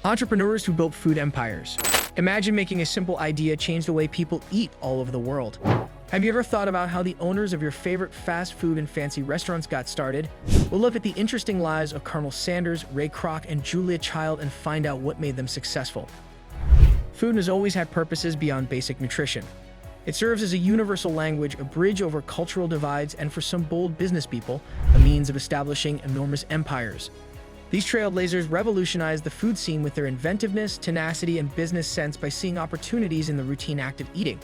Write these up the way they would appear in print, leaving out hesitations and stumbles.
Entrepreneurs who built food empires. Imagine making a simple idea change the way people eat all over the world. Have you ever thought about how the owners of your favorite fast food and fancy restaurants got started? We'll look at the interesting lives of Colonel Sanders, Ray Kroc, and Julia Child and find out what made them successful. Food has always had purposes beyond basic nutrition. It serves as a universal language, a bridge over cultural divides, and for some bold business people, a means of establishing enormous empires. These trailblazers revolutionized the food scene with their inventiveness, tenacity, and business sense by seeing opportunities in the routine act of eating.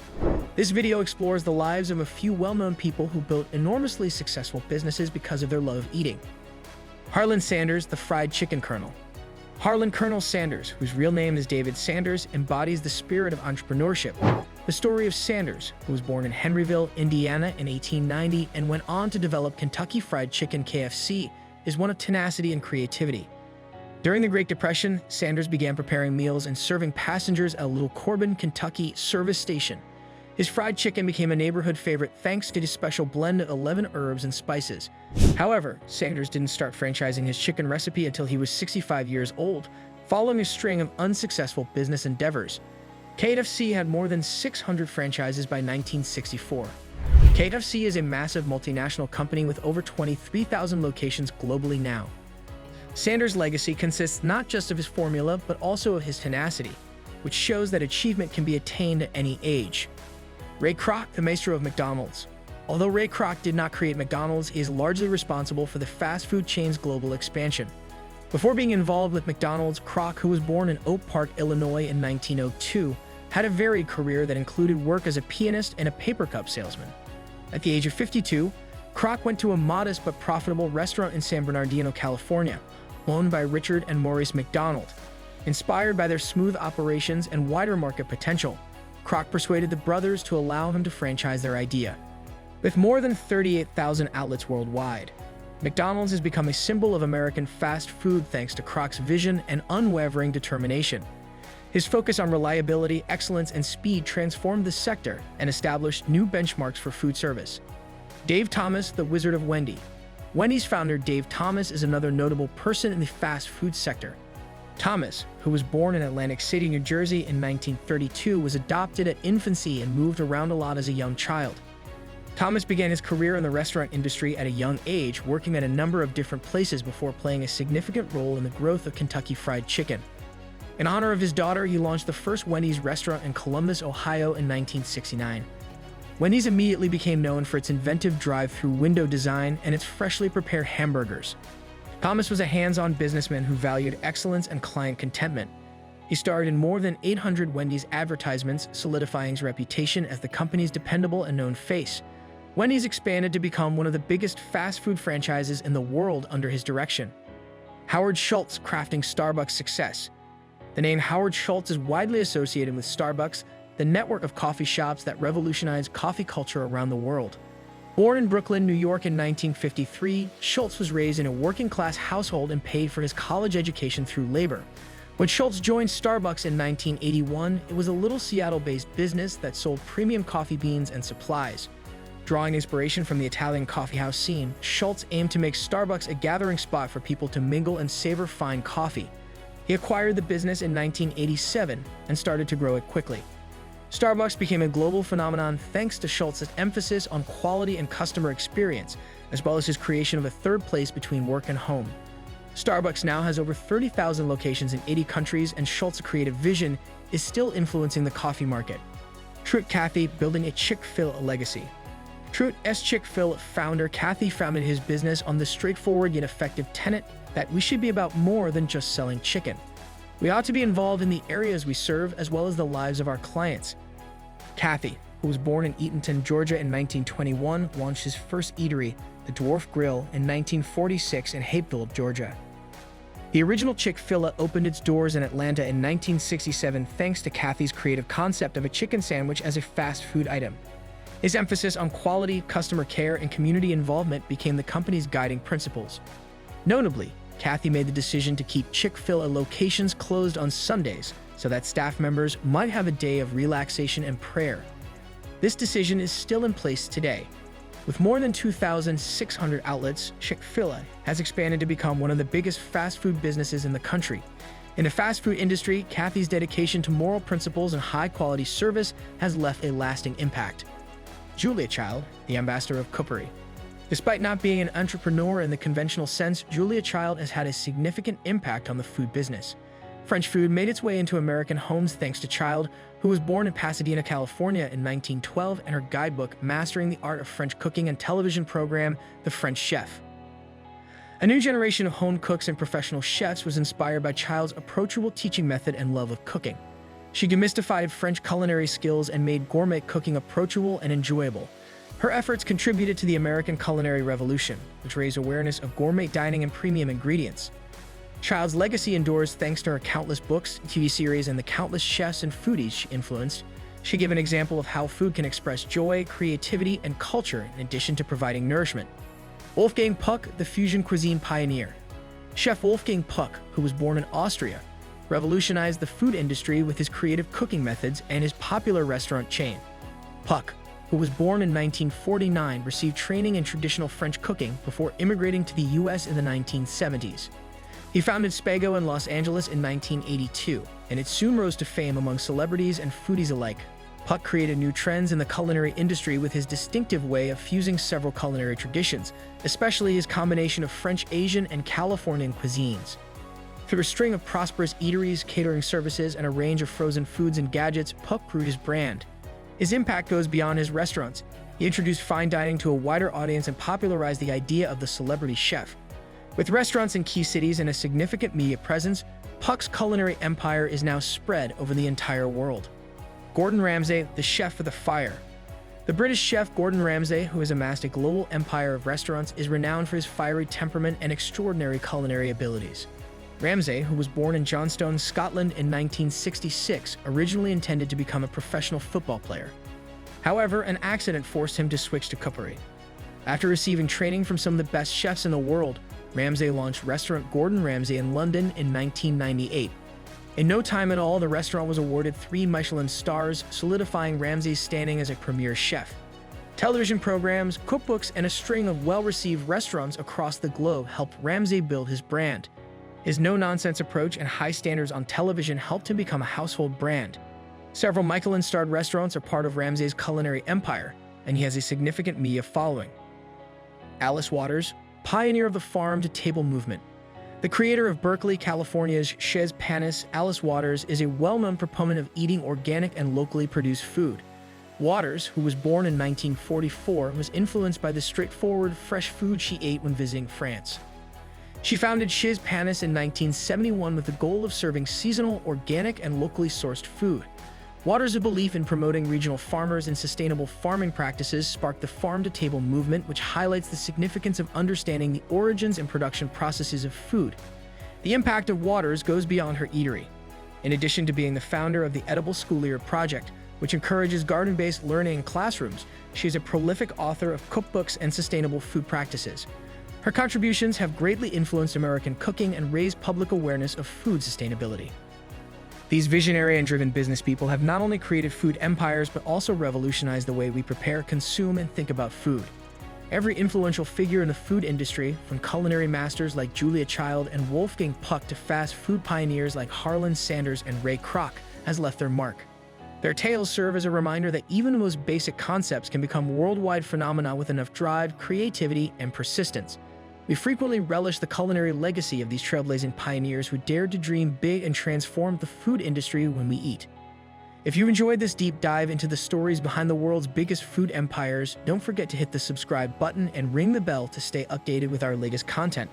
This video explores the lives of a few well-known people who built enormously successful businesses because of their love of eating. Harlan Sanders, the fried chicken colonel. Harlan Colonel Sanders, whose real name is David Sanders, embodies the spirit of entrepreneurship. The story of Sanders, who was born in Henryville, Indiana in 1890 and went on to develop Kentucky Fried Chicken (KFC), is one of tenacity and creativity. During the Great Depression, Sanders began preparing meals and serving passengers at a Little Corbin, Kentucky service station. His fried chicken became a neighborhood favorite thanks to his special blend of 11 herbs and spices. However, Sanders didn't start franchising his chicken recipe until he was 65 years old, following a string of unsuccessful business endeavors. KFC had more than 600 franchises by 1964. KFC is a massive multinational company with over 23,000 locations globally now. Sanders' legacy consists not just of his formula, but also of his tenacity, which shows that achievement can be attained at any age. Ray Kroc, the maestro of McDonald's. Although Ray Kroc did not create McDonald's, he is largely responsible for the fast food chain's global expansion. Before being involved with McDonald's, Kroc, who was born in Oak Park, Illinois in 1902, had a varied career that included work as a pianist and a paper cup salesman. At the age of 52, Kroc went to a modest but profitable restaurant in San Bernardino, California, owned by Richard and Maurice McDonald. Inspired by their smooth operations and wider market potential, Kroc persuaded the brothers to allow him to franchise their idea. With more than 38,000 outlets worldwide, McDonald's has become a symbol of American fast food thanks to Kroc's vision and unwavering determination. His focus on reliability, excellence, and speed transformed the sector and established new benchmarks for food service. Dave Thomas, the Wizard of Wendy. Wendy's founder Dave Thomas is another notable person in the fast food sector. Thomas, who was born in Atlantic City, New Jersey in 1932, was adopted at infancy and moved around a lot as a young child. Thomas began his career in the restaurant industry at a young age, working at a number of different places before playing a significant role in the growth of Kentucky Fried Chicken. In honor of his daughter, he launched the first Wendy's restaurant in Columbus, Ohio in 1969. Wendy's immediately became known for its inventive drive-through window design and its freshly prepared hamburgers. Thomas was a hands-on businessman who valued excellence and client contentment. He starred in more than 800 Wendy's advertisements, solidifying his reputation as the company's dependable and known face. Wendy's expanded to become one of the biggest fast food franchises in the world under his direction. Howard Schultz, crafting Starbucks' success. The name Howard Schultz is widely associated with Starbucks, the network of coffee shops that revolutionized coffee culture around the world. Born in Brooklyn, New York in 1953, Schultz was raised in a working-class household and paid for his college education through labor. When Schultz joined Starbucks in 1981, it was a little Seattle-based business that sold premium coffee beans and supplies. Drawing inspiration from the Italian coffeehouse scene, Schultz aimed to make Starbucks a gathering spot for people to mingle and savor fine coffee. He acquired the business in 1987 and started to grow it quickly. Starbucks became a global phenomenon thanks to Schultz's emphasis on quality and customer experience, as well as his creation of a third place between work and home. Starbucks now has over 30,000 locations in 80 countries, and Schultz's creative vision is still influencing the coffee market. Truett Cathy, building a Chick-fil-A legacy. Truett's Chick-fil-A founder Cathy founded his business on the straightforward yet effective tenet that we should be about more than just selling chicken. We ought to be involved in the areas we serve as well as the lives of our clients. Cathy, who was born in Eatonton, Georgia in 1921, launched his first eatery, the Dwarf Grill, in 1946 in Hapeville, Georgia. The original Chick-fil-A opened its doors in Atlanta in 1967 thanks to Cathy's creative concept of a chicken sandwich as a fast food item. His emphasis on quality, customer care, and community involvement became the company's guiding principles. Notably, Cathy made the decision to keep Chick-fil-A locations closed on Sundays so that staff members might have a day of relaxation and prayer. This decision is still in place today. With more than 2,600 outlets, Chick-fil-A has expanded to become one of the biggest fast food businesses in the country. In the fast food industry, Kathy's dedication to moral principles and high-quality service has left a lasting impact. Julia Child, the ambassador of cookery. Despite not being an entrepreneur in the conventional sense, Julia Child has had a significant impact on the food business. French food made its way into American homes thanks to Child, who was born in Pasadena, California in 1912, and her guidebook, Mastering the Art of French Cooking, and television program, The French Chef. A new generation of home cooks and professional chefs was inspired by Child's approachable teaching method and love of cooking. She demystified French culinary skills and made gourmet cooking approachable and enjoyable. Her efforts contributed to the American culinary revolution, which raised awareness of gourmet dining and premium ingredients. Child's legacy endures thanks to her countless books, TV series, and the countless chefs and foodies she influenced. She gave an example of how food can express joy, creativity, and culture in addition to providing nourishment. Wolfgang Puck, the fusion cuisine pioneer. Chef Wolfgang Puck, who was born in Austria, revolutionized the food industry with his creative cooking methods and his popular restaurant chain. Puck, who was born in 1949, received training in traditional French cooking before immigrating to the U.S. in the 1970s. He founded Spago in Los Angeles in 1982, and it soon rose to fame among celebrities and foodies alike. Puck created new trends in the culinary industry with his distinctive way of fusing several culinary traditions, especially his combination of French, Asian, and Californian cuisines. Through a string of prosperous eateries, catering services, and a range of frozen foods and gadgets, Puck grew his brand. His impact goes beyond his restaurants. He introduced fine dining to a wider audience and popularized the idea of the celebrity chef. With restaurants in key cities and a significant media presence, Puck's culinary empire is now spread over the entire world. Gordon Ramsay, the chef for the fire. The British chef Gordon Ramsay, who has amassed a global empire of restaurants, is renowned for his fiery temperament and extraordinary culinary abilities. Ramsay, who was born in Johnstone, Scotland in 1966, originally intended to become a professional football player. However, an accident forced him to switch to cookery. After receiving training from some of the best chefs in the world, Ramsay launched restaurant Gordon Ramsay in London in 1998. In no time at all, the restaurant was awarded 3 Michelin stars, solidifying Ramsay's standing as a premier chef. Television programs, cookbooks, and a string of well-received restaurants across the globe helped Ramsay build his brand. His no-nonsense approach and high standards on television helped him become a household brand. Several Michelin-starred restaurants are part of Ramsay's culinary empire, and he has a significant media following. Alice Waters, pioneer of the farm-to-table movement. The creator of Berkeley, California's Chez Panisse, Alice Waters is a well-known proponent of eating organic and locally produced food. Waters, who was born in 1944, was influenced by the straightforward, fresh food she ate when visiting France. She founded Chez Panisse in 1971 with the goal of serving seasonal, organic, and locally sourced food. Waters' belief in promoting regional farmers and sustainable farming practices sparked the farm-to-table movement, which highlights the significance of understanding the origins and production processes of food. The impact of Waters goes beyond her eatery. In addition to being the founder of the Edible Schoolyard Project, which encourages garden-based learning in classrooms, she is a prolific author of cookbooks and sustainable food practices. Her contributions have greatly influenced American cooking and raised public awareness of food sustainability. These visionary and driven business people have not only created food empires, but also revolutionized the way we prepare, consume, and think about food. Every influential figure in the food industry, from culinary masters like Julia Child and Wolfgang Puck to fast food pioneers like Harlan Sanders and Ray Kroc, has left their mark. Their tales serve as a reminder that even the most basic concepts can become worldwide phenomena with enough drive, creativity, and persistence. We frequently relish the culinary legacy of these trailblazing pioneers who dared to dream big and transform the food industry when we eat. If you enjoyed this deep dive into the stories behind the world's biggest food empires, don't forget to hit the subscribe button and ring the bell to stay updated with our latest content.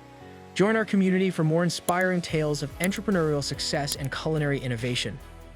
Join our community for more inspiring tales of entrepreneurial success and culinary innovation.